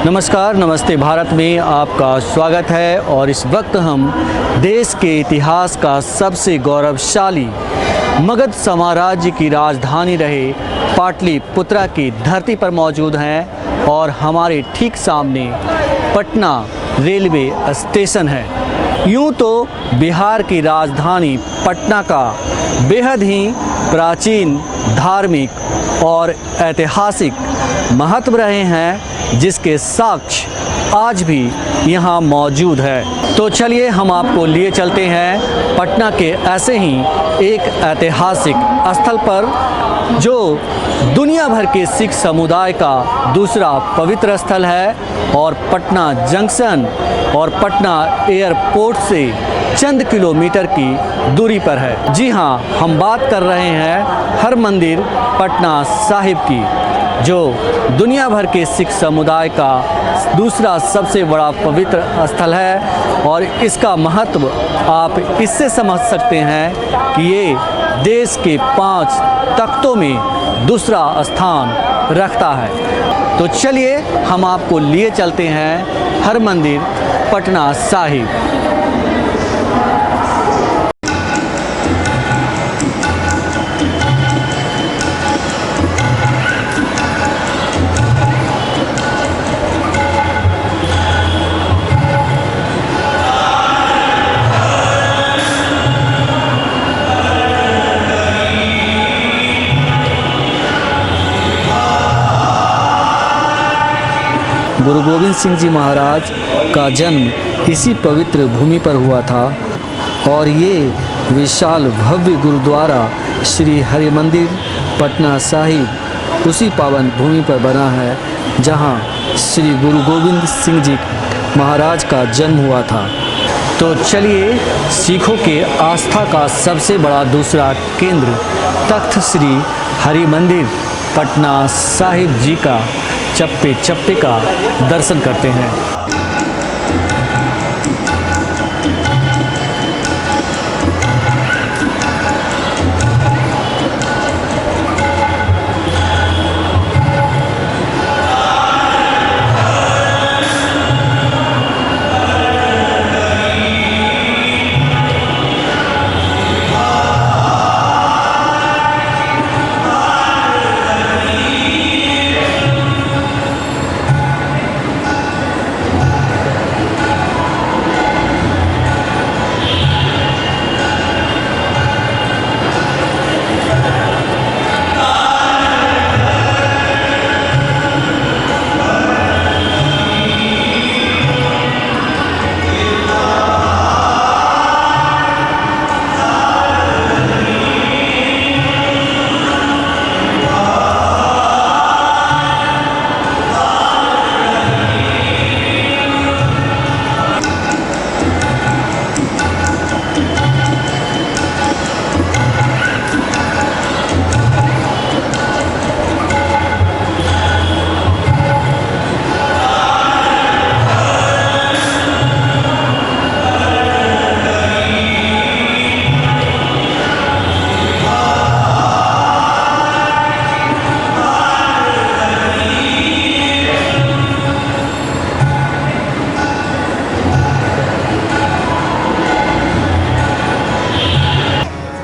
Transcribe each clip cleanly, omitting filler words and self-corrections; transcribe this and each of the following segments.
नमस्कार, नमस्ते भारत में आपका स्वागत है। और इस वक्त हम देश के इतिहास का सबसे गौरवशाली मगध साम्राज्य की राजधानी रहे पाटलिपुत्रा की धरती पर मौजूद हैं और हमारे ठीक सामने पटना रेलवे स्टेशन है। यूँ तो बिहार की राजधानी पटना का बेहद ही प्राचीन धार्मिक और ऐतिहासिक महत्व रहे हैं, जिसके साक्ष्य आज भी यहाँ मौजूद है। तो चलिए हम आपको लिए चलते हैं पटना के ऐसे ही एक ऐतिहासिक स्थल पर, जो दुनिया भर के सिख समुदाय का दूसरा पवित्र स्थल है और पटना जंक्शन और पटना एयरपोर्ट से चंद किलोमीटर की दूरी पर है। जी हाँ, हम बात कर रहे हैं हरमंदिर पटना साहिब की, जो दुनिया भर के सिख समुदाय का दूसरा सबसे बड़ा पवित्र स्थल है। और इसका महत्व आप इससे समझ सकते हैं कि ये देश के 5 तख्तों में दूसरा स्थान रखता है। तो चलिए हम आपको लिए चलते हैं हरमंदिर पटना साहिब। गुरु गोविंद सिंह जी महाराज का जन्म इसी पवित्र भूमि पर हुआ था और ये विशाल भव्य गुरुद्वारा श्री हरिमंदिर पटना साहिब उसी पावन भूमि पर बना है जहाँ श्री गुरु गोविंद सिंह जी महाराज का जन्म हुआ था। तो चलिए सिखों के आस्था का सबसे बड़ा दूसरा केंद्र तख्त श्री हरिमंदिर पटना साहिब जी का चप्पे चप्पे का दर्शन करते हैं।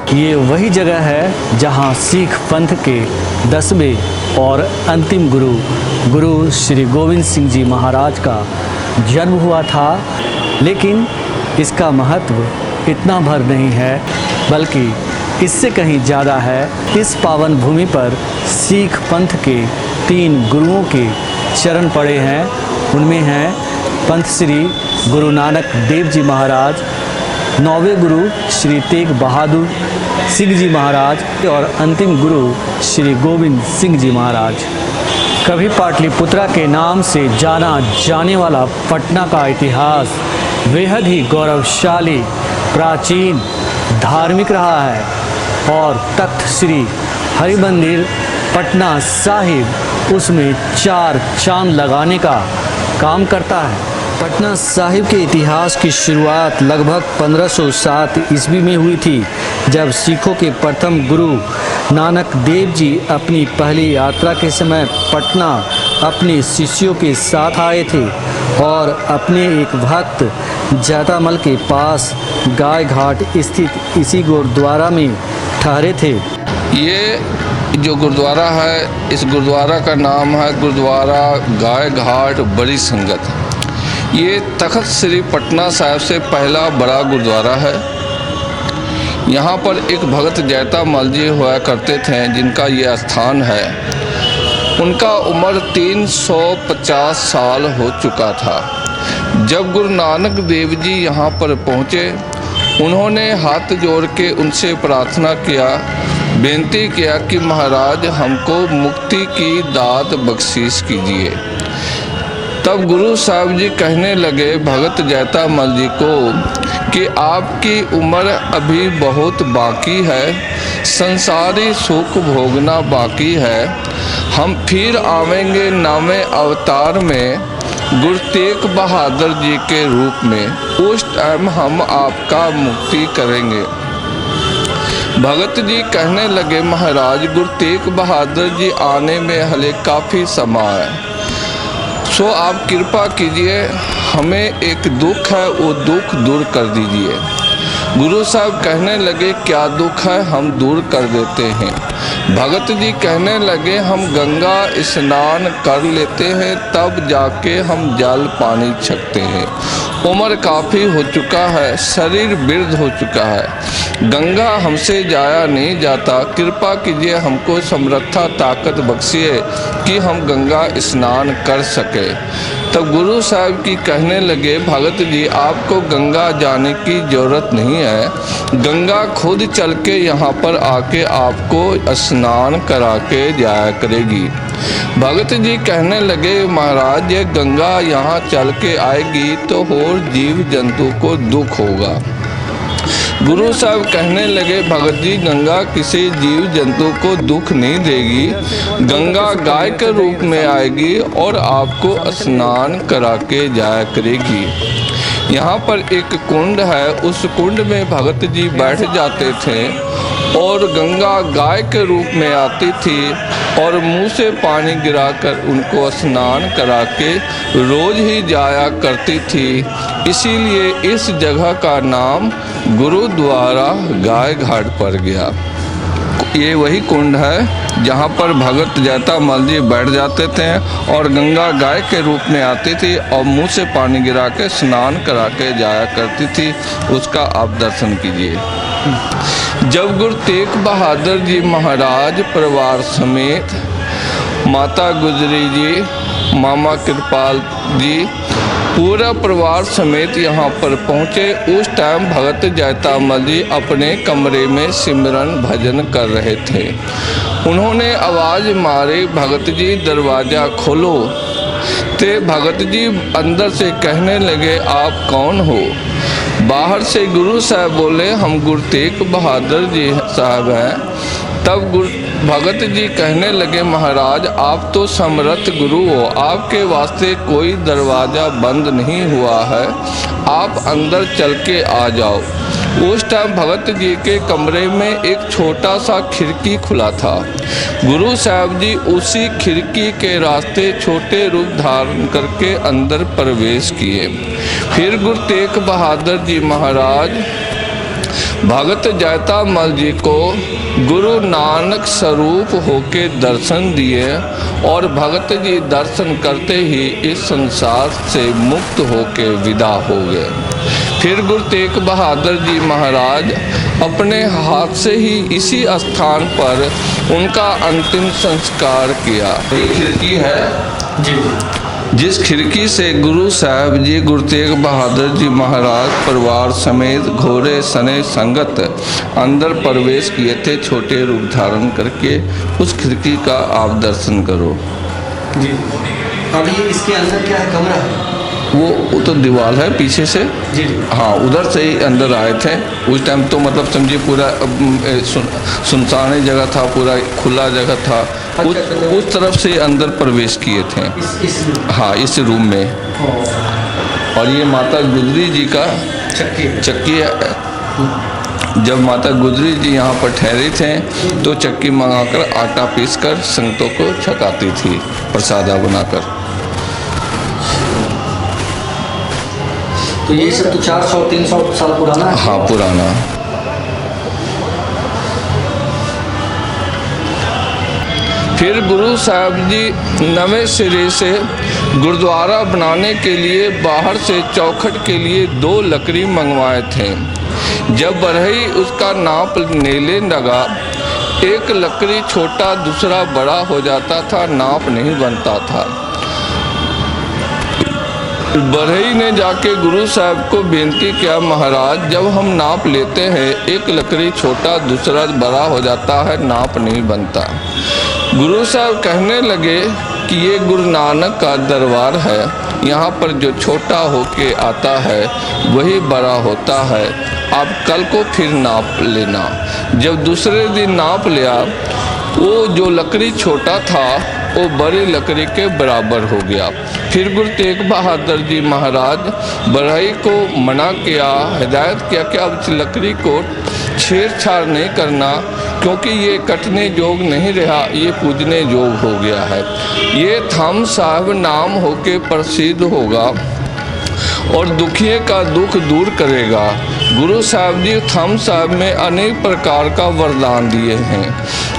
ये वही जगह है जहाँ सिख पंथ के 10वें और अंतिम गुरु श्री गोविंद सिंह जी महाराज का जन्म हुआ था। लेकिन इसका महत्व इतना भर नहीं है, बल्कि इससे कहीं ज़्यादा है। इस पावन भूमि पर सिख पंथ के 3 गुरुओं के चरण पड़े हैं। उनमें हैं पंथ श्री गुरु नानक देव जी महाराज, 9वें गुरु श्री तेग बहादुर सिंह जी महाराज और अंतिम गुरु श्री गोविंद सिंह जी महाराज। कभी पाटलिपुत्रा के नाम से जाना जाने वाला पटना का इतिहास बेहद ही गौरवशाली, प्राचीन, धार्मिक रहा है और तख्त श्री हरिमंदिर पटना साहिब उसमें 4 चांद लगाने का काम करता है। पटना साहिब के इतिहास की शुरुआत लगभग 1507 ईस्वी में हुई थी, जब सिखों के प्रथम गुरु नानक देव जी अपनी पहली यात्रा के समय पटना अपने शिष्यों के साथ आए थे और अपने एक भक्त जैतामल के पास गाय घाट स्थित इसी गुरुद्वारा में ठहरे थे। ये जो गुरुद्वारा है, इस गुरुद्वारा का नाम है गुरुद्वारा गाय घाट बड़ी संगत। ये तख्त श्री पटना साहिब से पहला बड़ा गुरुद्वारा है। यहाँ पर एक भगत जैतामल जी हुआ करते थे, जिनका ये स्थान है। उनका उम्र 350 साल हो चुका था। जब गुरु नानक देव जी यहाँ पर पहुँचे, उन्होंने हाथ जोड़ के उनसे प्रार्थना किया, बेनती किया कि महाराज हमको मुक्ति की दात बख्शीश कीजिए। तब गुरु साहब जी कहने लगे भगत जैतामल जी को कि आपकी उम्र अभी बहुत बाकी है, संसारी सुख भोगना बाकी है। हम फिर आवेंगे नामे अवतार में गुरु तेग बहादुर जी के रूप में, उस टाइम हम आपका मुक्ति करेंगे। भगत जी कहने लगे महाराज गुरु तेग बहादुर जी आने में हले काफ़ी समय है, सो आप कृपा कीजिए, हमें एक दुख है वो दुख दूर कर दीजिए। गुरु साहब कहने लगे क्या दुख है, हम दूर कर देते हैं। भगत जी कहने लगे हम गंगा स्नान कर लेते हैं, तब जाके हम जल पानी छकते हैं। उम्र काफ़ी हो चुका है, शरीर वृद्ध हो चुका है, गंगा हमसे जाया नहीं जाता, कृपा कीजिए हमको समर्था ताकत बख्शिए कि हम गंगा स्नान कर सके। तब गुरु साहब की कहने लगे भगत जी आपको गंगा जाने की ज़रूरत नहीं है, गंगा खुद चल के यहाँ पर आके आपको स्नान करा के जाया करेगी। भगत जी कहने लगे महाराज ये गंगा यहाँ चल के आएगी तो और जीव जंतु को दुख होगा। गुरु साहब कहने लगे भगत जी गंगा किसी जीव जंतु को दुख नहीं देगी, गंगा गाय के रूप में आएगी और आपको स्नान करा के जाया करेगी। यहाँ पर एक कुंड है, उस कुंड में भगत जी बैठ जाते थे और गंगा गाय के रूप में आती थी और मुंह से पानी गिराकर उनको स्नान करा के रोज ही जाया करती थी। इसीलिए इस जगह का नाम गुरुद्वारा गाय घाट पड़ गया। ये वही कुंड है जहाँ पर भगत जैतामल जी बैठ जाते थे और गंगा गाय के रूप में आती थी और मुंह से पानी गिरा के स्नान करा के जाया करती थी। उसका आप दर्शन कीजिए। जब गुरु तेग बहादुर जी महाराज परिवार समेत माता गुजरी जी, मामा कृपाल जी, पूरा परिवार समेत यहाँ पर पहुँचे, उस टाइम भगत जैतामल जी अपने कमरे में सिमरन भजन कर रहे थे। उन्होंने आवाज़ मारी भगत जी दरवाज़ा खोलो। ते भगत जी अंदर से कहने लगे आप कौन हो। बाहर से गुरु साहब बोले हम गुरु तेग बहादुर जी साहब हैं। तब भगत जी कहने लगे महाराज आप तो समर्थ गुरु हो, आपके वास्ते कोई दरवाज़ा बंद नहीं हुआ है, आप अंदर चल के आ जाओ। उस टाइम भगत जी के कमरे में एक छोटा सा खिड़की खुला था। गुरु साहब जी उसी खिड़की के रास्ते छोटे रूप धारण करके अंदर प्रवेश किए। फिर गुरु तेग बहादुर जी महाराज भगत जैतामल जी को गुरु नानक स्वरूप होके दर्शन दिए और भगत जी दर्शन करते ही इस संसार से मुक्त होके विदा हो गए। फिर गुरु तेग बहादुर जी महाराज अपने हाथ से ही इसी स्थान पर उनका अंतिम संस्कार किया। ये खिड़की है जी, जिस खिड़की से गुरु साहब जी गुरु तेग बहादुर जी महाराज परिवार समेत घोड़े सने संगत अंदर प्रवेश किए थे छोटे रूप धारण करके। उस खिड़की का आप दर्शन करो जी। अब ये इसके अंदर क्या है, कमरा है? वो तो दीवार है पीछे से जी। हाँ, उधर से ही अंदर आए थे। उस टाइम तो मतलब समझिए पूरा सुनसान जगह था, पूरा खुला जगह था। उस तरफ से अंदर प्रवेश किए थे। इस हाँ, इस रूम में। और ये माता गुजरी जी का चक्की है। जब माता गुजरी जी यहाँ पर ठहरे थे तो चक्की मंगाकर आटा पीसकर संतों को छकाती थी प्रसादा बनाकर। तो ये सब तो 400-300 साल पुराना है। हाँ, पुराना। फिर गुरु साहब जी नवे सिरे से गुरुद्वारा बनाने के लिए बाहर से चौखट के लिए 2 लकड़ी मंगवाए थे। जब बढ़ई उसका नाप लेने लगा, एक लकड़ी छोटा दूसरा बड़ा हो जाता था, नाप नहीं बनता था। बढ़ई ने जाके गुरु साहब को बेनती किया, महाराज जब हम नाप लेते हैं एक लकड़ी छोटा दूसरा बड़ा हो जाता है, नाप नहीं बनता। गुरु साहब कहने लगे कि ये गुरु नानक का दरबार है, यहाँ पर जो छोटा होके आता है वही बड़ा होता है, आप कल को फिर नाप लेना। जब दूसरे दिन नाप लिया, वो जो लकड़ी छोटा था वो बड़ी लकड़ी के बराबर हो गया। फिर गुरु तेग बहादुर जी महाराज बढ़ई को मना किया, हिदायत किया कि अब इस लकड़ी को छेड़छाड़ नहीं करना, क्योंकि ये कटने योग नहीं रहा, ये पूजने योग हो गया है। ये थम साहब नाम होके प्रसिद्ध होगा और दुखिए का दुख दूर करेगा। गुरु साहब जी थम साहब में अनेक प्रकार का वरदान दिए हैं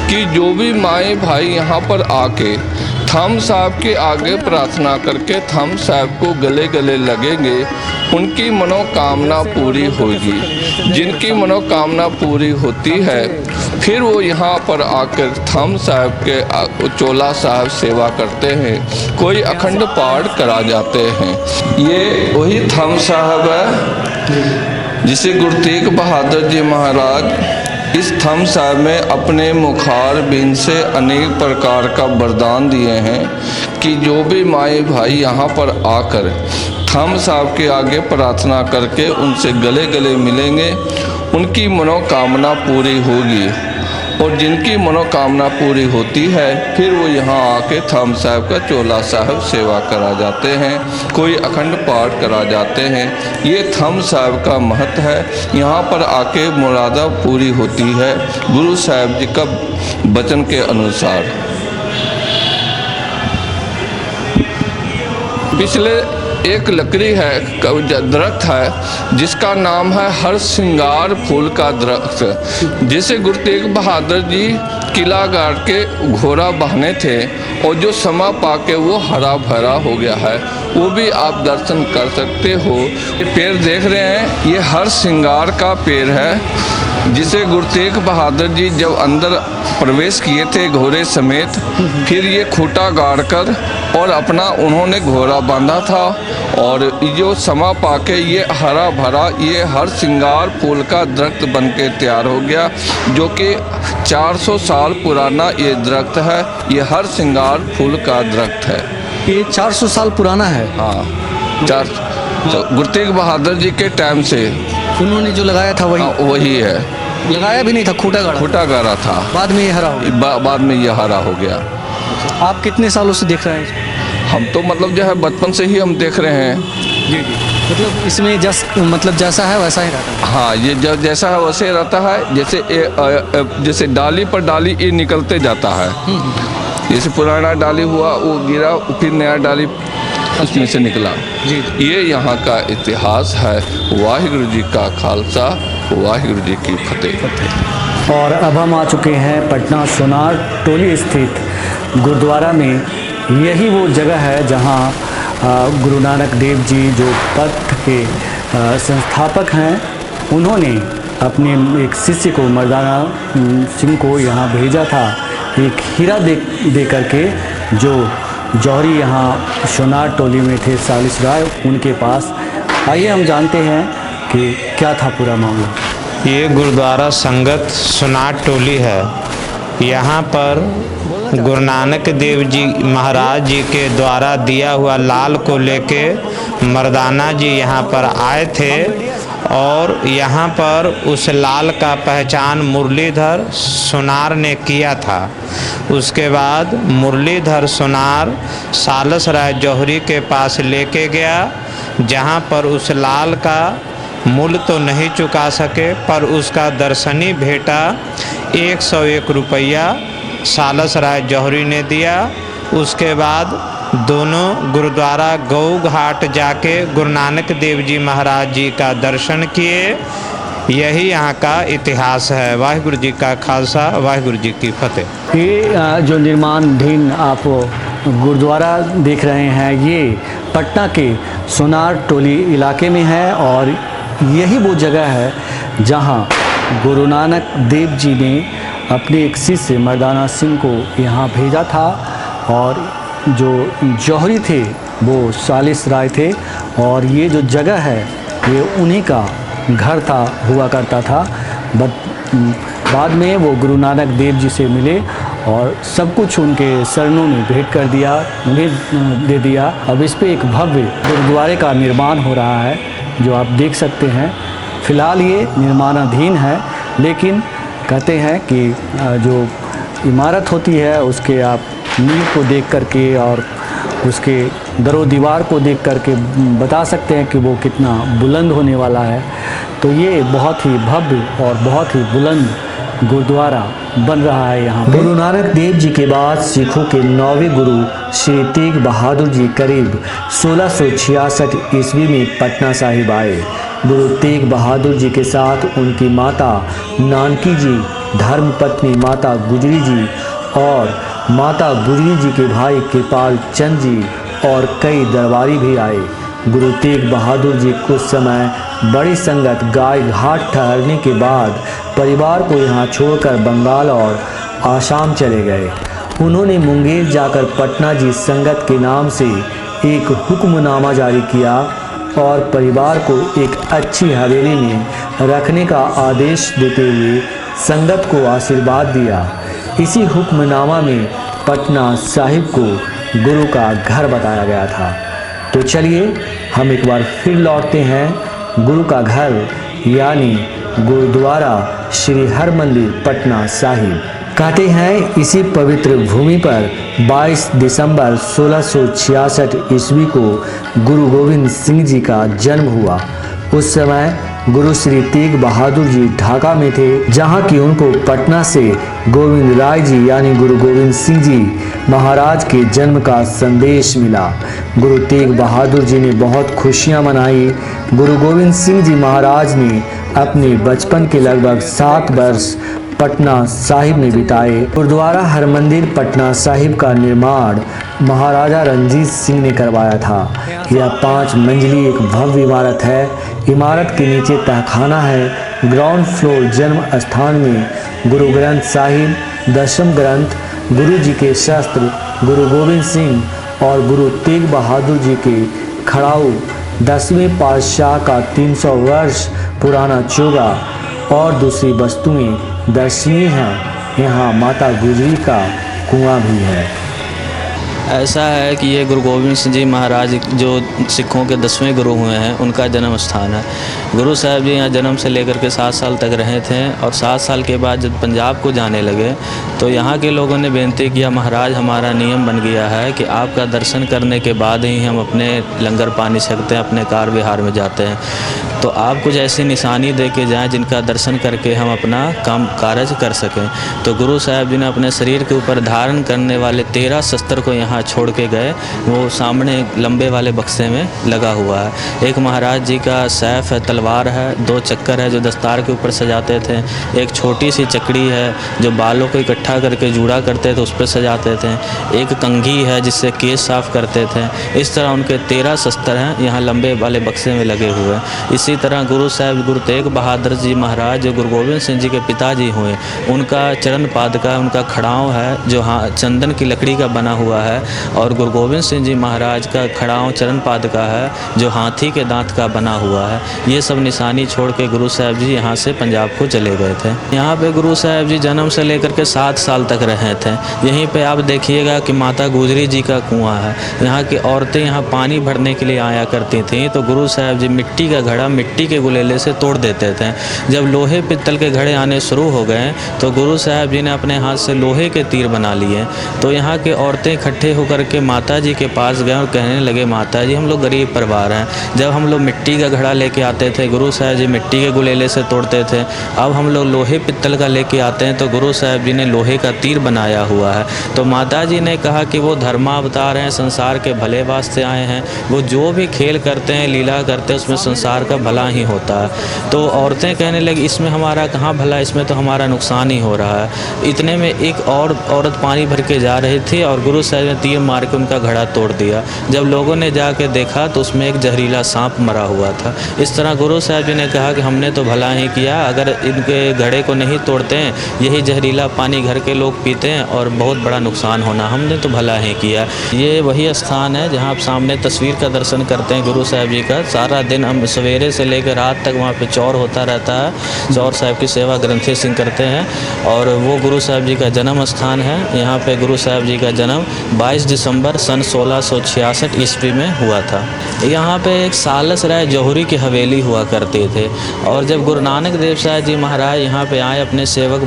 कि जो भी माए भाई यहाँ पर आके थम साहब के आगे प्रार्थना करके थम साहब को गले गले लगेंगे, उनकी मनोकामना पूरी होगी। जिनकी मनोकामना पूरी होती है फिर वो यहाँ पर आकर थम साहब के चोला साहब सेवा करते हैं, कोई अखंड पाठ करा जाते हैं। ये वही थम साहब है जिसे गुरु तेग बहादुर जी महाराज इस थम साहब में अपने मुखार बिन से अनेक प्रकार का वरदान दिए हैं कि जो भी माए भाई यहाँ पर आकर थम साहब के आगे प्रार्थना करके उनसे गले गले मिलेंगे, उनकी मनोकामना पूरी होगी। और जिनकी मनोकामना पूरी होती है फिर वो यहाँ आके थम साहब का चोला साहब सेवा करा जाते हैं, कोई अखंड पाठ करा जाते हैं। ये थम साहब का महत्व है, यहाँ पर आके मुरादा पूरी होती है गुरु साहब जी का वचन के अनुसार। पिछले एक लकड़ी है, दरख्त है जिसका नाम है हर श्रृंगार फूल का दरख्त, जिसे गुरु तेग बहादुर जी किला गाड़ के घोड़ा बहने थे और जो समा पाके वो हरा भरा हो गया है, वो भी आप दर्शन कर सकते हो। ये पेड़ देख रहे हैं, ये हर श्रृंगार का पेड़ है जिसे गुरु तेग बहादुर जी जब अंदर प्रवेश किए थे घोड़े समेत, फिर ये खूंटा गाड़ कर और अपना उन्होंने घोड़ा बांधा था और जो समा पाके ये हरा भरा ये हर श्रृंगार फूल का दरख्त बन के तैयार हो गया, जो कि 400 साल पुराना ये दरख्त है। ये हर श्रृंगार फूल का दरख्त है। ये 400 साल पुराना है। हाँ, गुरु तेग बहादुर जी के टाइम से उन्होंने जो लगाया था वही है। लगाया भी नहीं था, खूंटा गाड़ा था, बाद में ये हरा हो गया। बाद में ये हरा हो गया। आप कितने सालों से देख रहे हैं? हम तो मतलब जो है बचपन से ही हम देख रहे हैं। जी जी, मतलब इसमें जैसा है वैसा ही रहता है। हाँ, ये जैसा है वैसे रहता है। जैसे डाली पर डाली ये निकलते जाता है। जैसे पुराना डाली हुआ वो गिरा, फिर नया डाली उसमें से निकला। जी, ये यहाँ का इतिहास है। वाहिगुरु जी का खालसा, वाहिगुरु जी की फतेह। और अब हम आ चुके हैं पटना सोनार टोली स्थित गुरुद्वारा में। यही वो जगह है जहाँ गुरु नानक देव जी जो पंथ के संस्थापक हैं, उन्होंने अपने एक शिष्य को मर्दाना सिंह को यहाँ भेजा था एक हीरा दे करके, जो जौहरी यहाँ सोनार टोली में थे सालिस राय उनके पास। आइए हम जानते हैं कि क्या था पूरा मामला। ये गुरुद्वारा संगत सोनार टोली है। यहाँ पर गुरु नानक देव जी महाराज जी के द्वारा दिया हुआ लाल को लेके मर्दाना जी यहाँ पर आए थे और यहाँ पर उस लाल का पहचान मुरलीधर सोनार ने किया था। उसके बाद मुरलीधर सोनार सालिस राय जौहरी के पास लेके गया। जहाँ पर उस लाल का मूल्य तो नहीं चुका सके, पर उसका दर्शनी भेंटा 101 रुपया सालस राय जौहरी ने दिया। उसके बाद दोनों गुरुद्वारा गऊ घाट जाके गुरु नानक देव जी महाराज जी का दर्शन किए। यही यहाँ का इतिहास है। वाहिगुरु जी का खालसा, वाहिगुरु जी की फतेह। ये जो निर्माणाधीन आप गुरुद्वारा देख रहे हैं, ये पटना के सोनार टोली इलाके में है और यही वो जगह है जहाँ गुरु नानक देव जी ने अपने एक शिष्य मर्दाना सिंह को यहाँ भेजा था और जो जौहरी थे वो सालिस राय थे और ये जो जगह है ये उन्हीं का घर था, हुआ करता था। बाद में वो गुरु नानक देव जी से मिले और सब कुछ उनके चरणों में भेंट कर दिया, उन्हें दे दिया। अब इस पे एक भव्य गुरुद्वारे का निर्माण हो रहा है जो आप देख सकते हैं। फ़िलहाल ये निर्माणाधीन है, लेकिन कहते हैं कि जो इमारत होती है उसके आप नींव को देख करके और उसके दरो दीवार को देख करके बता सकते हैं कि वो कितना बुलंद होने वाला है। तो ये बहुत ही भव्य और बहुत ही बुलंद गुरुद्वारा बन रहा है यहाँ पे। गुरु नानक देव जी के बाद सिखों के 9वें गुरु श्री तेग बहादुर जी करीब 1666 ईस्वी में पटना साहिब आए। गुरु तेग बहादुर जी के साथ उनकी माता नानकी जी, धर्मपत्नी माता गुजरी जी और माता गुजरी जी के भाई कृपाल चंद जी और कई दरबारी भी आए। गुरु तेग बहादुर जी कुछ समय बड़ी संगत गाय घाट ठहरने के बाद परिवार को यहाँ छोड़कर बंगाल और आसाम चले गए। उन्होंने मुंगेर जाकर पटना जी संगत के नाम से एक हुक्मनामा जारी किया और परिवार को एक अच्छी हवेली में रखने का आदेश देते हुए संगत को आशीर्वाद दिया। इसी हुक्मनामा में पटना साहिब को गुरु का घर बताया गया था। तो चलिए हम एक बार फिर लौटते हैं गुरु का घर यानी गुरुद्वारा श्री हरमंदिर पटना साहिब। कहते हैं इसी पवित्र भूमि पर 22 दिसंबर 1666 ईस्वी को गुरु गोविंद सिंह जी का जन्म हुआ। उस समय गुरु श्री तेग बहादुर जी ढाका में थे, जहां कि उनको पटना से गोविंद राय जी यानी गुरु गोविंद सिंह जी महाराज के जन्म का संदेश मिला। गुरु तेग बहादुर जी ने बहुत खुशियां मनाई। गुरु गोविंद सिंह जी महाराज ने अपने बचपन के लगभग 7 वर्ष पटना साहिब में बिताए। गुरुद्वारा हरमंदिर पटना साहिब का निर्माण महाराजा रंजीत सिंह ने करवाया था। यह 5 मंजिली एक भव्य इमारत है। इमारत के नीचे तहखाना है। ग्राउंड फ्लोर जन्म स्थान में गुरु ग्रंथ साहिब, दशम ग्रंथ, गुरु जी के शस्त्र, गुरु गोविंद सिंह और गुरु तेग बहादुर जी के खड़ाऊ, 10वें पातशाह का 300 वर्ष पुराना चोगा और दूसरी वस्तुएं दर्शनीय हैं। यहाँ माता गुजरी का कुआं भी है। ऐसा है कि ये गुरु गोविंद सिंह जी महाराज जो सिखों के 10वें गुरु हुए हैं, उनका जन्म स्थान है। गुरु साहब जी यहाँ जन्म से लेकर के 7 साल तक रहे थे और 7 साल के बाद जब पंजाब को जाने लगे तो यहाँ के लोगों ने बेनती किया, महाराज हमारा नियम बन गया है कि आपका दर्शन करने के बाद ही हम अपने लंगर पानी सकते हैं, अपने कार विहार में जाते हैं। तो आप कुछ ऐसी निशानी दे के जाएँ जिनका दर्शन करके हम अपना काम कार्य कर सकें। तो गुरु साहब जी ने अपने शरीर के ऊपर धारण करने वाले 13 शस्त्र को यहाँ छोड़ के गए। वो सामने लंबे वाले बक्से में लगा हुआ है। एक महाराज जी का सैफ है, तलवार है, 2 चक्कर है जो दस्तार के ऊपर सजाते थे। एक छोटी सी चकड़ी है जो बालों को इकट्ठा करके जूड़ा करते थे, उस पर सजाते थे। एक कंघी है जिससे केस साफ करते थे। इस तरह उनके 13 शस्त्र हैं यहाँ लंबे वाले बक्से में लगे हुए। इसी तरह गुरु साहब गुरु तेग बहादुर जी महाराज जो गुरु गोविंद सिंह जी के पिताजी हुए, उनका चरण पादुका, उनका खड़ाऊँ है जो चंदन की लकड़ी का बना हुआ है और गुरु गोविंद सिंह जी महाराज का खड़ाऊँ चरण पादुका है जो हाथी के दांत का बना हुआ है। ये सब निशानी छोड़ के गुरु साहब जी यहाँ से पंजाब को चले गए थे। यहाँ पे गुरु साहब जी जन्म से लेकर के 7 साल तक रहे थे। यहीं पे आप देखिएगा कि माता गुजरी जी का कुआं है। यहाँ की औरतें यहाँ पानी भरने के लिए आया करती थीं, तो गुरु साहब जी मिट्टी का घड़ा मिट्टी के गुलेले से तोड़ देते थे। जब लोहे पित्तल के घड़े आने शुरू हो गए तो गुरु साहब जी ने अपने हाथ से लोहे के तीर बना लिए। तो यहाँ के औरतें इकट्ठे होकर के माता जी के पास गए और कहने लगे, माता जी हम लोग गरीब परिवार हैं, जब हम लोग मिट्टी का घड़ा लेके आते थे गुरु साहब जी मिट्टी के गुलेले से तोड़ते थे, अब हम लोग लोहे पित्तल का लेके आते हैं तो गुरु साहब जी ने लोहे का तीर बनाया हुआ है। तो माता जी ने कहा कि वो धर्मावतार हैं, संसार के भले वास्ते आए हैं, वो जो भी खेल करते हैं, लीला करते हैं, उसमें संसार का भला ही होता है। तो औरतें कहने लगी इसमें हमारा कहाँ भला, इसमें तो हमारा नुकसान ही हो रहा है। इतने में एक और औरत पानी भर के जा रही थी और गुरु साहब ने तीर मार के उनका घड़ा तोड़ दिया। जब लोगों ने जाके देखा तो उसमें एक जहरीला सांप मरा हुआ था। इस तरह गुरु साहब जी ने कहा कि हमने तो भला ही किया, अगर इनके घड़े को नहीं तोड़ते हैं, यही जहरीला पानी घर के लोग पीते हैं और बहुत बड़ा नुकसान होना, हमने तो भला ही किया। ये वही स्थान है जहाँ आप सामने तस्वीर का दर्शन करते हैं गुरु साहब जी का। सारा दिन हम सवेरे से लेकर रात तक वहाँ पे चौर होता रहता है। चौर साहब की सेवा ग्रंथी सिंह करते हैं और वो गुरु साहब जी का जन्म स्थान है। यहाँ पे गुरु साहब जी का जन्म 22 दिसंबर सन 1666 ईस्वी में हुआ था। यहाँ पे एक सालस राय जौहरी की हवेली हुआ करते थे और जब गुरु नानक देव साहब जी महाराज यहाँ पे आए अपने सेवक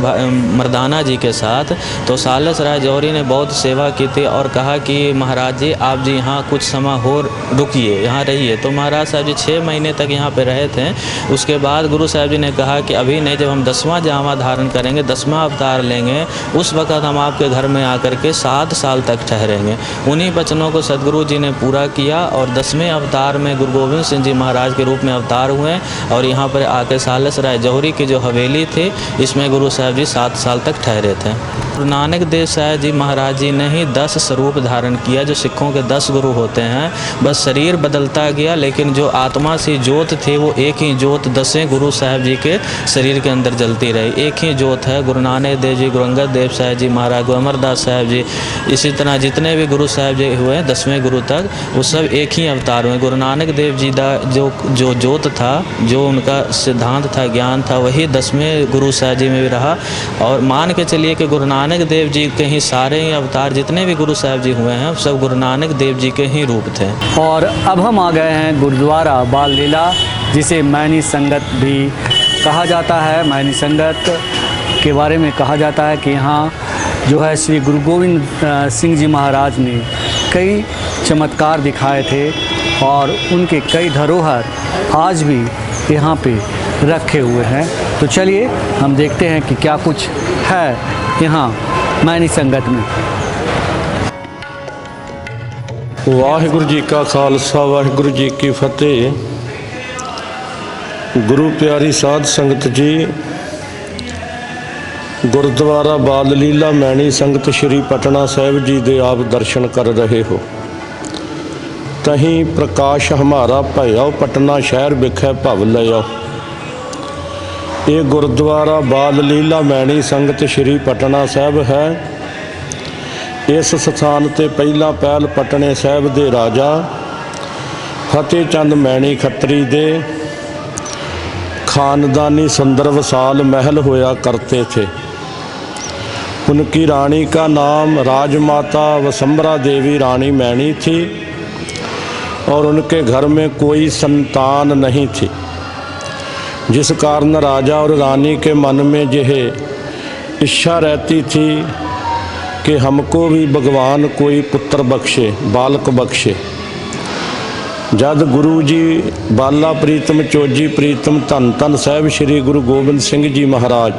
मर्दाना जी के साथ, तो सालस राय जौहरी ने बहुत सेवा की थी और कहा कि महाराज जी आप जी यहाँ कुछ समय हो रुकिए, यहाँ रहिए। तो महाराज साहब जी 6 महीने तक यहाँ पे रहे थे। उसके बाद गुरु साहब जी ने कहा कि अभी नहीं, जब हम 10वां जामा धारण करेंगे, 10वां अवतार लेंगे, उस वक्त हम आपके घर में आकर के 7 साल तक ठहरेंगे। उन्हीं वचनों को सदगुरु जी ने पूरा किया और 10वें अवतार में गुरु गोविंद सिंह जी महाराज के रूप में अवतार हुए और यहाँ पर आके सालस राय जौहरी की जो हवेली थी इसमें गुरु साहब जी 7 साल तक ठहरे थे। गुरु नानक देव साहब जी महाराज जी ने ही 10 स्वरूप धारण किया, जो सिखों के 10 गुरु होते हैं। बस शरीर बदलता गया लेकिन जो आत्मा सी जोत थी वो एक ही जोत 10 गुरु साहब जी के शरीर के अंदर जलती रही। एक ही जोत है। गुरु नानक देव जी, गुरु अंगद देव साहब जी महाराज, गुरु अमरदास साहब जी, इसी तरह जितने भी गुरु साहब जी हुए 10वें गुरु तक, वो सब एक ही अवतार हुए। गुरु नानक देव जी का जो जोत था, जो उनका सिद्धांत था, ज्ञान था, वही 10वें गुरु साहब जी में भी रहा। और मान के चलिए कि गुरु नानक देव जी के ही सारे ही अवतार जितने भी गुरु साहब जी हुए हैं सब गुरु नानक देव जी के ही रूप थे। और अब हम आ गए हैं गुरुद्वारा बाल लीला, जिसे मैनी संगत भी कहा जाता है। मैनी संगत के बारे में कहा जाता है कि यहाँ जो है श्री गुरु गोविंद सिंह जी महाराज ने कई चमत्कार दिखाए थे और उनके कई धरोहर आज भी यहाँ पे रखे हुए हैं। तो चलिए हम देखते हैं कि क्या कुछ है यहाँ मैनी संगत में। वाहिगुरु जी का खालसा वाहिगुरु जी की फतेह। गुरु प्यारी साध संगत जी, गुरुद्वारा बाल लीला मैनी संगत श्री पटना साहिब जी दे आप दर्शन कर रहे हो। तहीं प्रकाश हमारा भैया पटना शहर विखै भव लिया। ये गुरुद्वारा बाल लीला मैनी संगत श्री पटना साहिब है। इस स्थान ते पहला पहल पटने साहिब दे राजा फतेह चंद मैनी खत्री दे खानदानी सुंदर विशाल महल होया करते थे। उनकी रानी का नाम राजमाता वसुंधरा देवी रानी मैनी थी और उनके घर में कोई संतान नहीं थी, जिस कारण राजा और रानी के मन में यह इच्छा रहती थी कि हमको भी भगवान कोई पुत्र बख्शे, बालक बख्शे। जद गुरु जी बाला प्रीतम चोजी प्रीतम धन धन साहिब श्री गुरु गोबिंद सिंह जी महाराज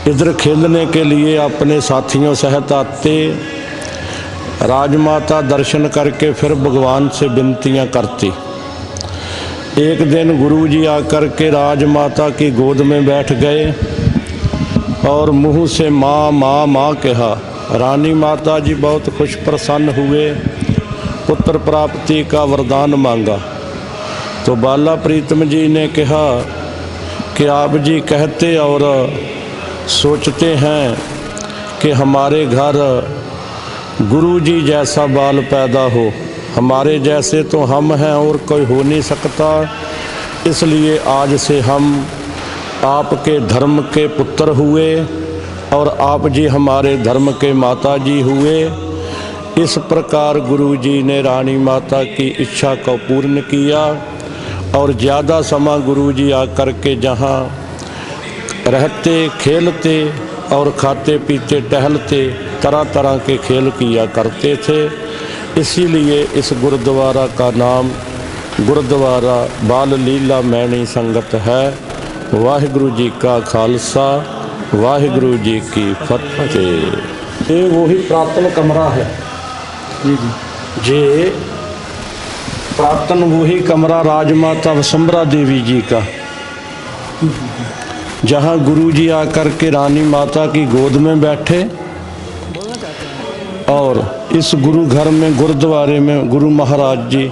इधर खेलने के लिए अपने साथियों सहित आते, राजमाता दर्शन करके फिर भगवान से विनतियाँ करती। एक दिन गुरु जी आकर के राजमाता की गोद में बैठ गए और मुँह से माँ माँ माँ कहा। रानी माता जी बहुत खुश प्रसन्न हुए, पुत्र प्राप्ति का वरदान मांगा। तो बाला प्रीतम जी ने कहा कि आप जी कहते और सोचते हैं कि हमारे घर गुरु जी जैसा बाल पैदा हो, हमारे जैसे तो हम हैं और कोई हो नहीं सकता, इसलिए आज से हम आपके धर्म के पुत्र हुए और आप जी हमारे धर्म के माता जी हुए। इस प्रकार गुरु जी ने रानी माता की इच्छा को पूर्ण किया और ज़्यादा समा गुरुजी आकर के जहाँ रहते खेलते और खाते पीते टहलते तरह तरह के खेल किया करते थे। इसीलिए इस गुरुद्वारा का नाम गुरुद्वारा बाल लीला मैणी संगत है। वाहिगुरु जी का खालसा, वाहिगुरु जी की फतेह। ये वही प्रार्थना कमरा है जी जी। ये प्रार्थना वही कमरा राजमाता वसुंधरा देवी जी का, जहाँ गुरु जी आकर के रानी माता की गोद में बैठे और इस गुरु घर में गुरुद्वारे में गुरु महाराज जी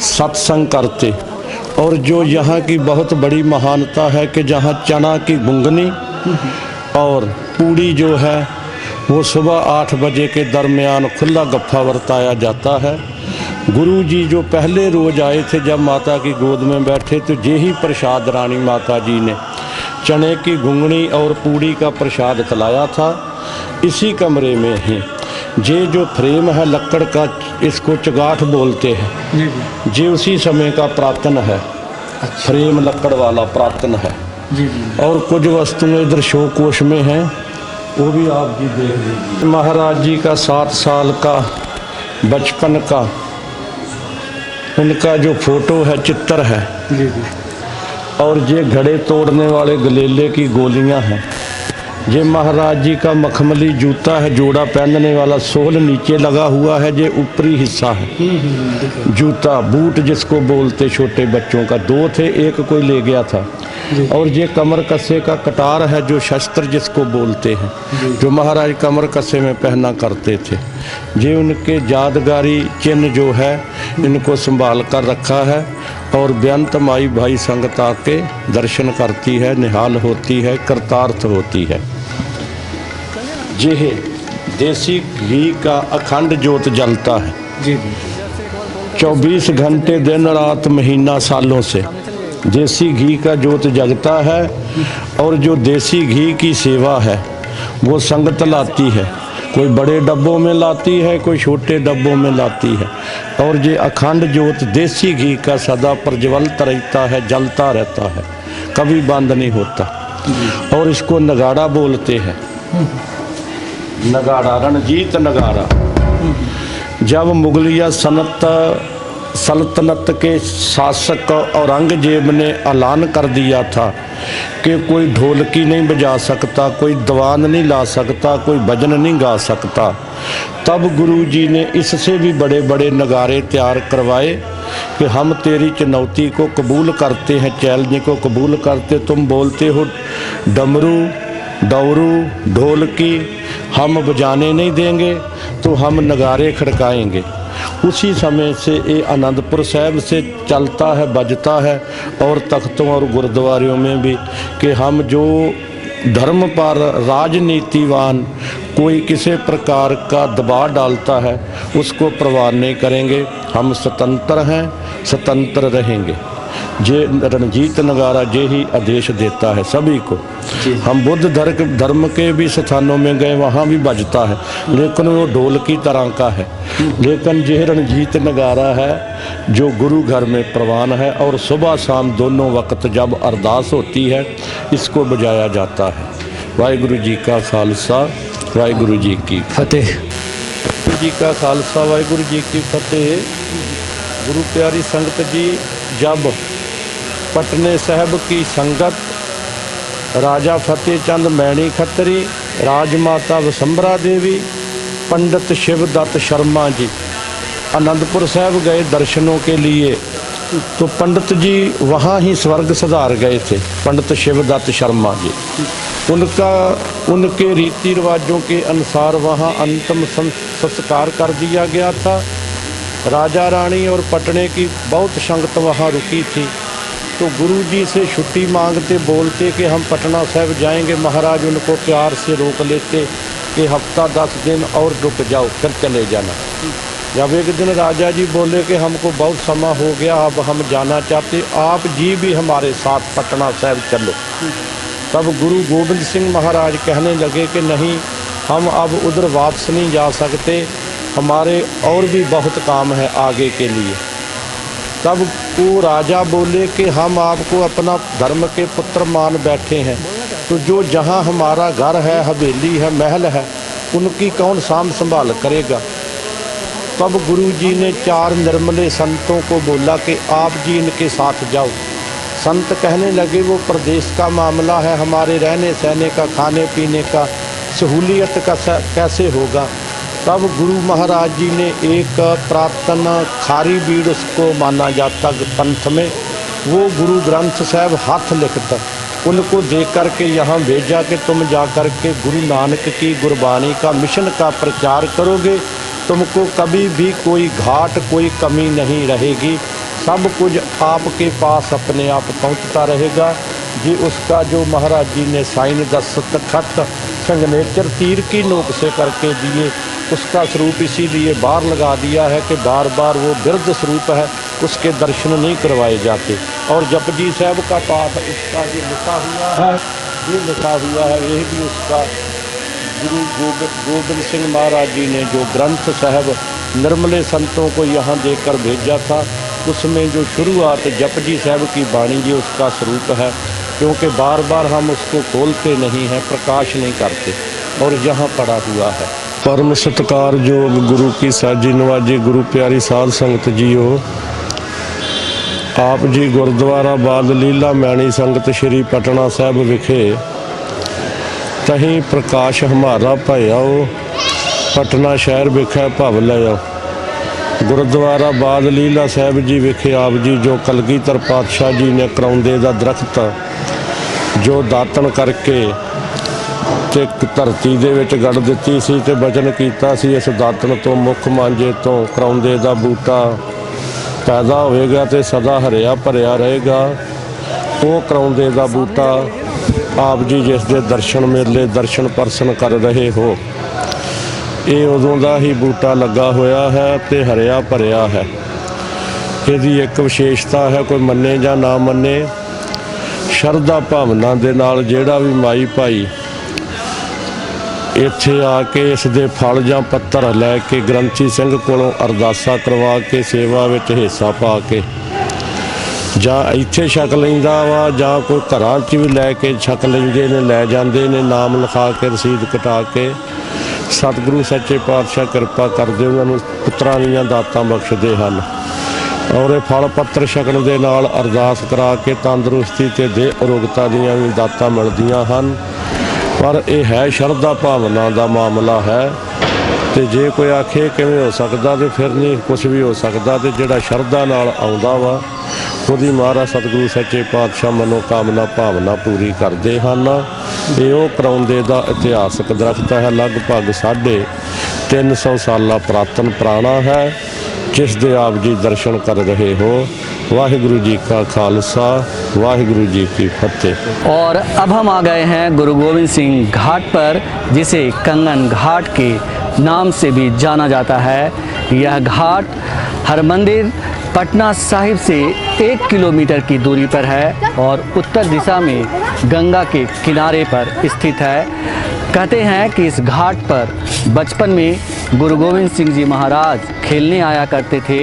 सत्संग करते। और जो यहाँ की बहुत बड़ी महानता है कि जहाँ चना की गुंगनी और पूड़ी जो है वो सुबह 8 बजे के दरमियान खुला गफ्फा बरताया जाता है। गुरु जी जो पहले रोज़ आए थे जब माता की गोद में बैठे तो यही प्रसाद रानी माता जी ने चने की घुंगनी और पूड़ी का प्रसाद खिलाया था। इसी कमरे में ही ये जो फ्रेम है लक्कड़ का, इसको चगाठ बोलते हैं, ये उसी समय का प्रातन है। फ्रेम लक्कड़ वाला प्रातन है जी। और कुछ वस्तुएं इधर शो कोश में हैं, वो भी आप जी देख लीजिए। महाराज जी का 7 साल का बचपन का इनका जो फोटो है, चित्र है जी जी। और ये घड़े तोड़ने वाले गलेले की गोलियां हैं। ये महाराज जी का मखमली जूता है, जोड़ा पहनने वाला, सोल नीचे लगा हुआ है, ये ऊपरी हिस्सा है। जूता बूट जिसको बोलते छोटे बच्चों का, 2 थे, एक कोई ले गया था। और ये कमर कस्से का कटार है, जो शस्त्र जिसको बोलते हैं, जो महाराज कमर कस्से में पहना करते थे। ये उनके यादगारी चिन्ह जो है इनको संभाल कर रखा है। और बेअंत माई भाई संगत आके दर्शन करती है, निहाल होती है, कृतार्थ होती है। यह देसी घी का अखंड ज्योत जलता है जी जी। 24 घंटे दिन रात महीना सालों से देसी घी का ज्योत जगता है। और जो देसी घी की सेवा है वो संगत लाती है, कोई बड़े डब्बों में लाती है, कोई छोटे डब्बों में लाती है। और ये अखंड ज्योत देसी घी का सदा प्रज्वलित रहता है, जलता रहता है, कभी बंद नहीं होता। और इसको नगाड़ा बोलते हैं, नगाड़ा, रणजीत नगाड़ा। जब मुगलिया सल्तनत के शासक औरंगजेब ने ऐलान कर दिया था कि कोई ढोलकी नहीं बजा सकता, कोई दीवान नहीं ला सकता, कोई भजन नहीं गा सकता, तब गुरु जी ने इससे भी बड़े बड़े नगारे तैयार करवाए कि हम तेरी चुनौती को कबूल करते हैं, चैलेंज को कबूल करते। तुम बोलते हो डमरू, डौरू, ढोलकी हम बजाने नहीं देंगे, तो हम नगारे खड़काएंगे। उसी समय से ये आनंदपुर साहिब से चलता है, बजता है, और तख्तों और गुरुद्वारों में भी कि हम जो धर्म पर राजनीतिवान कोई किसी प्रकार का दबाव डालता है उसको परवाह नहीं करेंगे। हम स्वतंत्र हैं, स्वतंत्र रहेंगे। ये रणजीत नगारा ये ही आदेश देता है सभी को। हम बुद्ध धर्म के भी स्थानों में गए, वहाँ भी बजता है, लेकिन वो ढोल की तरह का है। लेकिन ये रणजीत नगारा है जो गुरु घर में प्रवान है, और सुबह शाम दोनों वक्त जब अरदास होती है इसको बजाया जाता है। वाहिगुरु जी का खालसा, वाहिगुरु जी की फतेह। गुरु जी का खालसा, वाहिगुरु जी की फतेह। गुरु प्यारी संगत जी, जब पटने साहब की संगत राजा फतेह चंद मैणी खत्री, राजमाता वसुंधरा देवी, पंडित शिवदत्त शर्मा जी आनंदपुर साहब गए दर्शनों के लिए, तो पंडित जी वहाँ ही स्वर्ग सिधार गए थे। पंडित शिवदत्त शर्मा जी, उनके रीति रिवाजों के अनुसार वहाँ अंतिम संस्कार कर दिया गया था। राजा रानी और पटने की बहुत संगत वहाँ रुकी थी, तो गुरु जी से छुट्टी मांगते, बोलते कि हम पटना साहिब जाएंगे। महाराज उनको प्यार से रोक लेते कि हफ्ता 10 दिन और रुक जाओ, फिर चले जाना। जब एक दिन राजा जी बोले कि हमको बहुत समय हो गया, अब हम जाना चाहते, आप जी भी हमारे साथ पटना साहिब चलो। तब गुरु गोविंद सिंह महाराज कहने लगे कि नहीं, हम अब उधर वापस नहीं जा सकते, हमारे और भी बहुत काम है आगे के लिए। तब वो राजा बोले कि हम आपको अपना धर्म के पुत्र मान बैठे हैं, तो जो जहाँ हमारा घर है, हवेली है, महल है, उनकी कौन साम संभाल करेगा। तब गुरु जी ने 4 निर्मले संतों को बोला कि आप जी इनके साथ जाओ। संत कहने लगे वो प्रदेश का मामला है, हमारे रहने सहने का, खाने पीने का सहूलियत का कैसे होगा। तब गुरु महाराज जी ने एक प्रातन खारी बीड़ उसको माना जाता पंथ में, वो गुरु ग्रंथ साहब हाथ लिखता उनको दे कर के यहाँ भेजा कि तुम जा कर के गुरु नानक की गुरबाणी का मिशन का प्रचार करोगे, तुमको कभी भी कोई घाट कोई कमी नहीं रहेगी, सब कुछ आपके पास अपने आप पहुँचता रहेगा। ये उसका जो महाराज जी ने साइन दस्तखत सिग्नेचर तीर की नोक से करके दिए, उसका स्वरूप इसीलिए बाहर लगा दिया है कि बार बार वो बिरध स्वरूप है, उसके दर्शन नहीं करवाए जाते। और जपजी साहब का पाठ उसका ये लिखा हुआ है, ये लिखा हुआ है, यह भी उसका गुरु गोबिंद सिंह महाराज जी ने जो ग्रंथ साहब निर्मले संतों को यहाँ देकर भेजा था, उसमें जो शुरुआत जपजी साहब की बाणी जी उसका स्वरूप है, क्योंकि बार बार हम उसको खोलते नहीं हैं, प्रकाश नहीं करते, और यहाँ पड़ा हुआ है। परम सत्कार योग गुरु की साजी नवाजी गुरु प्यारी साध संगत जीओ, आप जी गुरुद्वारा बाल लीला मैणी संगत श्री पटना साहब विखे तहीं प्रकाश हमारा भयाओ, पटना शहर विखे भव लयो। गुरुद्वारा बाल लीला साहब जी विखे आप जी जो कलगीधर पातशाह जी ने करौंदे दा दरख्त जो दातन करके ते धरती दे विच गड़ दित्ती सी ते बचन कीता सी, इस दातन तो मुख मांजे तो करौंदे दा बूटा पैदा होएगा ते सदा हरिया भरिया रहेगा। वो करौंदे दा बूटा आप जी जिस दे दर्शन मेले दर्शन परसन कर रहे हो, ये उदों दा ही बूटा लगा होया है ते हरिया भरिया है। इहदी एक विशेषता है, कोई मन्ने जां ना मन्ने, शरधा भावना दे नाल जेड़ा भी माई भाई इत्थे आके इस दे फल जां पत्तर लैके ग्रंथी सिंह कोलों अरदासा करवा के सेवा विच हिस्सा पा के जां इत्थे छक लैंदा वा जां कोई घरां 'च भी लैके छक लैंदे ने, लै जांदे ने, नाम लिखा के रसीद कटा के सतगुरु सच्चे पातशाह किरपा करदे उन्हां नूं पुत्तरां दीयां दातां बख्शदे हन। और ये फल पत्तर छकण दे नाल अरदास करा के तंदुरुस्ती ते देह अरोगता दीयां भी दातां मिलदियां हन। पर यह है शरधा भावना का मामला है, तो जे कोई आखे किवें हो सकता तो फिर नहीं कुछ भी हो सकता। तो जिहड़ा शरधा नाल आउंदा वा ਉਹਦੀ महाराज सतगुरु सच्चे पातशाह मनोकामना भावना पूरी करते हैं। ये करौंदे का इतिहासक दरख्त है, लगभग 350 साल पुरातन पुराना है, जिस दे आप जी दर्शन कर रहे हो। वाहिगुरु जी का खालसा, वाहिगुरु जी की फतेह। और अब हम आ गए हैं गुरु गोविंद सिंह घाट पर, जिसे कंगन घाट के नाम से भी जाना जाता है। यह घाट हरमंदिर पटना साहिब से 1 किलोमीटर की दूरी पर है और उत्तर दिशा में गंगा के किनारे पर स्थित है। कहते हैं कि इस घाट पर बचपन में गुरु गोविंद सिंह जी महाराज खेलने आया करते थे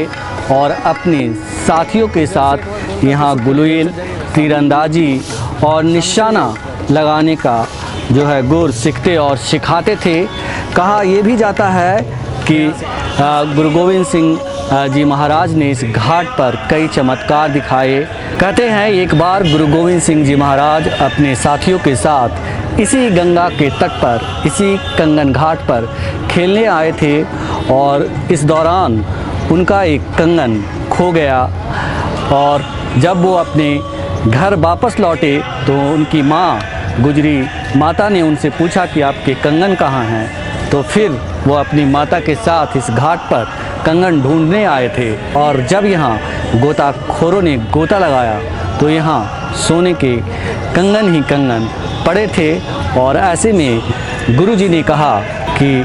और अपने साथियों के साथ यहाँ गुलूल, तीरंदाजी और निशाना लगाने का जो है गुर सीखते और सिखाते थे। कहा यह भी जाता है कि गुरु गोविंद सिंह जी महाराज ने इस घाट पर कई चमत्कार दिखाए। कहते हैं एक बार गुरु गोविंद सिंह जी महाराज अपने साथियों के साथ इसी गंगा के तट पर, इसी कंगन घाट पर खेलने आए थे और इस दौरान उनका एक कंगन खो गया और जब वो अपने घर वापस लौटे तो उनकी माँ गुजरी माता ने उनसे पूछा कि आपके कंगन कहाँ हैं। तो फिर वो अपनी माता के साथ इस घाट पर कंगन ढूंढने आए थे और जब यहाँ गोताखोरों ने गोता लगाया तो यहाँ सोने के कंगन ही कंगन पड़े थे और ऐसे में गुरुजी ने कहा कि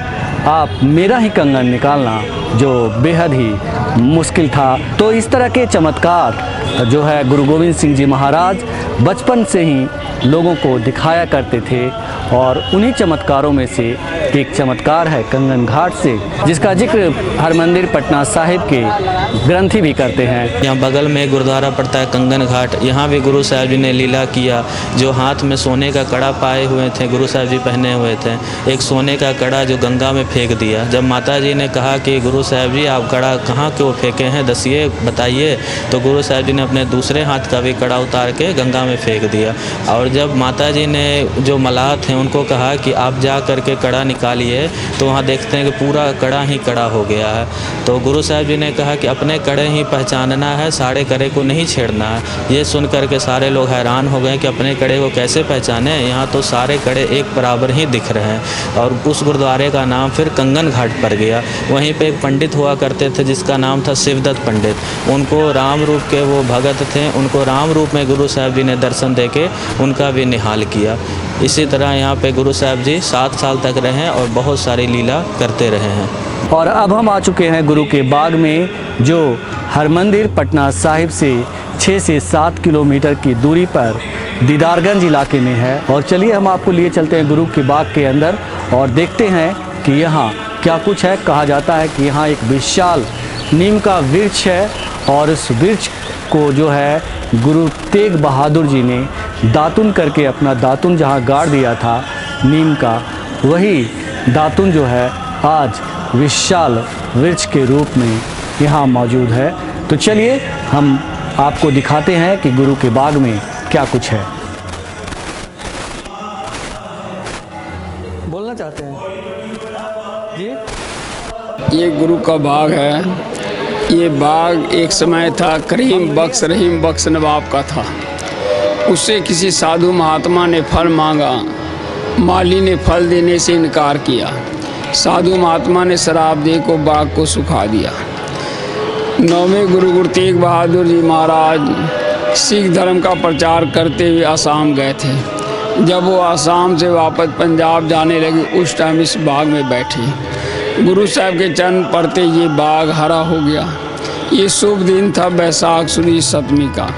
आप मेरा ही कंगन निकालना, जो बेहद ही मुश्किल था। तो इस तरह के चमत्कार जो है गुरु गोविंद सिंह जी महाराज बचपन से ही लोगों को दिखाया करते थे और उन्हीं चमत्कारों में से कि एक चमत्कार है कंगन घाट से, जिसका जिक्र हरमंदिर पटना साहिब के ग्रंथी भी करते हैं। यहाँ बगल में गुरुद्वारा पड़ता है कंगन घाट, यहाँ भी गुरु साहब जी ने लीला किया। जो हाथ में सोने का कड़ा पाए हुए थे, गुरु साहब जी पहने हुए थे, एक सोने का कड़ा जो गंगा में फेंक दिया। जब माता जी ने कहा कि गुरु साहब जी आप कड़ा कहाँ क्यों फेंके हैं, दसिए बताइए, तो गुरु साहब जी ने अपने दूसरे हाथ का भी कड़ा उतार के गंगा में फेंक दिया। और जब माता जी ने जो मलाह थे उनको कहा कि आप जा करके कड़ा निकालिए, तो वहाँ देखते हैं कि पूरा कड़ा ही कड़ा हो गया है। तो गुरु साहब जी ने कहा कि अपने कड़े ही पहचानना है, सारे कड़े को नहीं छेड़ना है। ये सुन करके सारे लोग हैरान हो गए कि अपने कड़े को कैसे पहचाने, यहाँ तो सारे कड़े एक बराबर ही दिख रहे हैं। और उस गुरुद्वारे का नाम फिर कंगन घाट पड़ गया। वहीं पे एक पंडित हुआ करते थे जिसका नाम था शिवदत्त पंडित, उनको राम रूप के वो भगत थे, उनको राम रूप में गुरु साहब जी ने दर्शन देके उनका भी निहाल किया। इसी तरह यहाँ पे गुरु साहब जी 7 साल तक रहे और बहुत सारी लीला करते रहे हैं। और अब हम आ चुके हैं गुरु के बाग में, जो हरमंदिर पटना साहिब से 6 से 7 किलोमीटर की दूरी पर दीदारगंज इलाके में है। और चलिए हम आपको लिए चलते हैं गुरु के बाग के अंदर और देखते हैं कि यहाँ क्या कुछ है। कहा जाता है कि यहाँ एक विशाल नीम का वृक्ष है और इस वृक्ष को जो है गुरु तेग बहादुर जी ने दातुन करके अपना दातुन जहाँ गाड़ दिया था नीम का, वही दातुन जो है आज विशाल वृक्ष के रूप में यहाँ मौजूद है। तो चलिए हम आपको दिखाते हैं कि गुरु के बाग में क्या कुछ है। बोलना चाहते हैं जी? ये गुरु का बाग है। ये बाग एक समय था रहीम बख्श नवाब का था। उससे किसी साधु महात्मा ने फल मांगा, माली ने फल देने से इनकार किया। साधु महात्मा ने शराब दे को बाग को सुखा दिया। 9वें गुरु तेग बहादुर जी महाराज सिख धर्म का प्रचार करते हुए आसाम गए थे। जब वो आसाम से वापस पंजाब जाने लगे, उस टाइम इस बाग में बैठे। गुरु साहब के चरण पड़ते ये बाग हरा हो गया। ये शुभ दिन था बैसाख सुदी 7वीं का।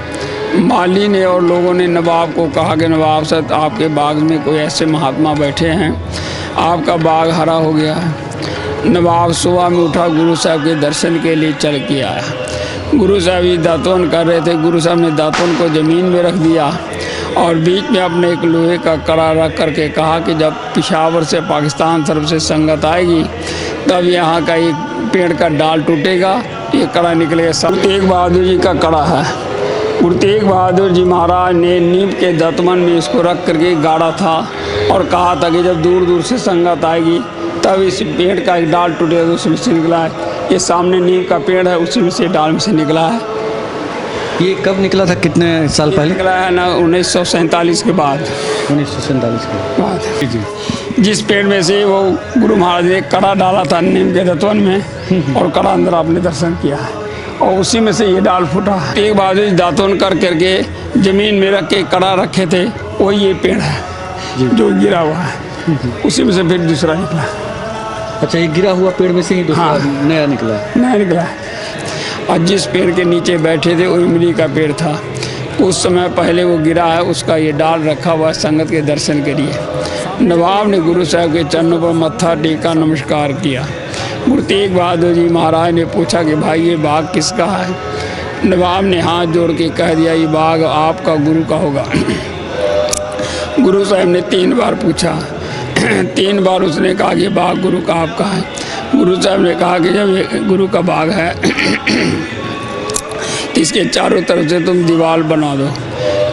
माली ने और लोगों ने नवाब को कहा कि नवाब साहब आपके बाग में कोई ऐसे महात्मा बैठे हैं, आपका बाग हरा हो गया है। नवाब सुबह में उठा, गुरु साहब के दर्शन के लिए चल के आया। गुरु साहब ये दातुन कर रहे थे। गुरु साहब ने दातुन को ज़मीन में रख दिया और बीच में अपने एक लोहे का कड़ा रख करके कहा कि जब पेशावर से पाकिस्तान तरफ से संगत आएगी तब यहाँ का एक पेड़ का डाल टूटेगा, ये कड़ा निकलेगा। सब तेग बहादुर जी का कड़ा है। गुरु तेग बहादुर जी महाराज ने नीम के दतमन में इसको रख करके गाड़ा था और कहा था कि जब दूर दूर से संगत आएगी तब इस पेड़ का एक डाल टूटेगा तो उसमें से निकला है। ये सामने नीम का पेड़ है, उसी में से डाल में से निकला है। ये कब निकला था, कितने साल पहले निकला है ना? 1947 के बाद। 1947 के बाद जिस पेड़ में से वो गुरु महाराज ने कड़ा डाला था नीम के दतवन में और कड़ा अंदर आपने दर्शन किया है और उसी में से ये डाल फूटा। एक बार दातुन कर करके ज़मीन में रख के कड़ा रखे थे, वही ये पेड़ है जो गिरा हुआ है। उसी में से फिर दूसरा निकला। अच्छा, ये गिरा हुआ पेड़ में से ही दूसरा नया निकला? नया निकला है। और जिस पेड़ के नीचे बैठे थे वो इमली का पेड़ था। कुछ समय पहले वो गिरा है, उसका ये डाल रखा हुआ संगत के दर्शन के लिए। नवाब ने गुरु साहब के चरणों पर मत्था टेका, नमस्कार किया। गुरु तेग बहादुर जी महाराज ने पूछा कि भाई ये बाग किसका है? नवाब ने हाथ जोड़ के कह दिया ये बाग आपका गुरु का होगा। गुरु साहब ने 3 बार पूछा। 3 बार उसने कहा कि बाग गुरु का आपका है। गुरु साहब ने कहा कि जब ये गुरु का बाग है तो इसके चारों तरफ से तुम दीवार बना दो,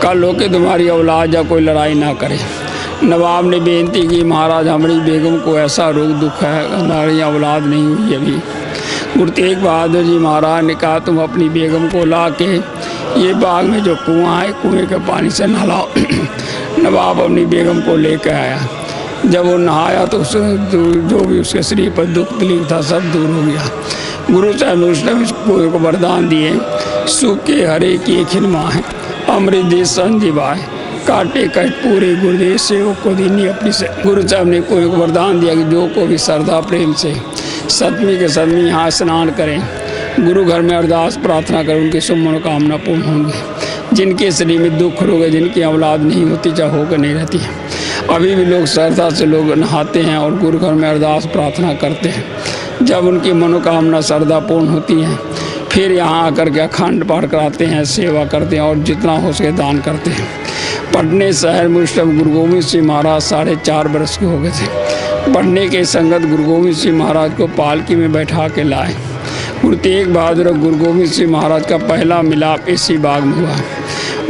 कल हो के तुम्हारी औलाद या कोई लड़ाई ना करे। नवाब ने बेनती की महाराज हमारी बेगम को ऐसा रोग दुख है, हमारी औलाद नहीं हुई अभी। गुरु तेग बहादुर जी महाराज ने कहा तुम अपनी बेगम को ला के ये बाग में जो कुआं है कुएं के पानी से नहलाओ। नवाब अपनी बेगम को लेकर आया। जब वो नहाया तो जो भी उसके शरीर पर दुख तकलीफ था सब दूर हो गया। गुरु साहब ने उस टाइम इस कुएं को वरदान दिए, सूखे हरे की खिनमा है, अमृत देश संजीवाय, काटे कट पूरे गुरुदेव से वो को दीनी अपनी से। गुरु साहब ने कुएं को वरदान दिया कि जो को भी श्रद्धा प्रेम से 7वीं के 7वीं यहाँ स्नान करें, गुरु घर में अरदास प्रार्थना करें, उनकी सब मनोकामना पूर्ण होंगी। जिनके शरीर में दुख रोग है, जिनकी औलाद नहीं होती चाहे होकर नहीं रहती है, अभी भी लोग श्रद्धा से लोग नहाते हैं और गुरु घर में अरदास प्रार्थना करते हैं। जब उनकी मनोकामना श्रद्धा पूर्ण होती है फिर यहाँ आकर के अखंड पाठ कराते हैं, सेवा करते हैं और जितना हो सके दान करते हैं। पटने शहर में उस टाइम गुरु गोविंद सिंह महाराज 4.5 वर्ष के हो गए थे। पटने के संगत गुरु गोविंद सिंह महाराज को पालकी में बैठा के लाए। गुरु तेग बहादुर और गुरु गोविंद सिंह महाराज का पहला मिलाप इसी बाग में हुआ है।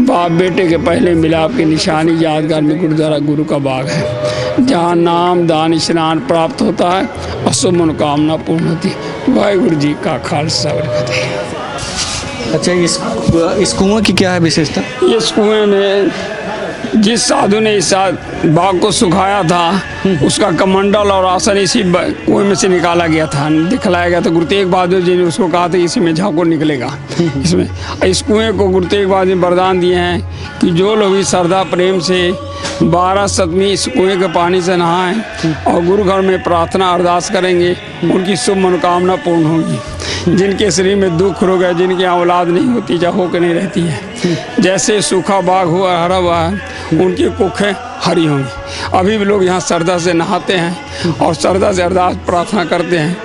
बाप बेटे के पहले मिलाप की निशानी यादगार में गुरुद्वारा गुरु का बाग है, जहाँ नाम दान स्नान प्राप्त होता है और सब मनोकामना पूर्ण होती है। वाहिगुरु जी का खालसा और फतेह। अच्छा, इस कुएं की क्या है विशेषता? इस कुएं में जिस साधु ने इस बाग को सुखाया था उसका कमंडल और आसन इसी कुएं में से निकाला गया था, दिखलाया गया था। गुरु तेग बहादुर जी ने उसको कहा था इसी में झाँको निकलेगा। इसमें इस कुएं को गुरु तेग बहादुर ने वरदान दिए हैं कि जो लोग इस श्रद्धा प्रेम से 12 सतमी इस कुएं के पानी से नहाएं और गुरु घर में प्रार्थना अरदास करेंगे, उनकी शुभ मनोकामना पूर्ण होगी। जिनके शरीर में दुख रोग है, जिनकी औलाद नहीं होती, चाहे होकर नहीं रहती है, जैसे सूखा बाग हुआ हरा हुआ है, उनकी कुखें हरी होंगी। अभी भी लोग यहाँ श्रद्धा से नहाते हैं और श्रद्धा से अरदास प्रार्थना करते हैं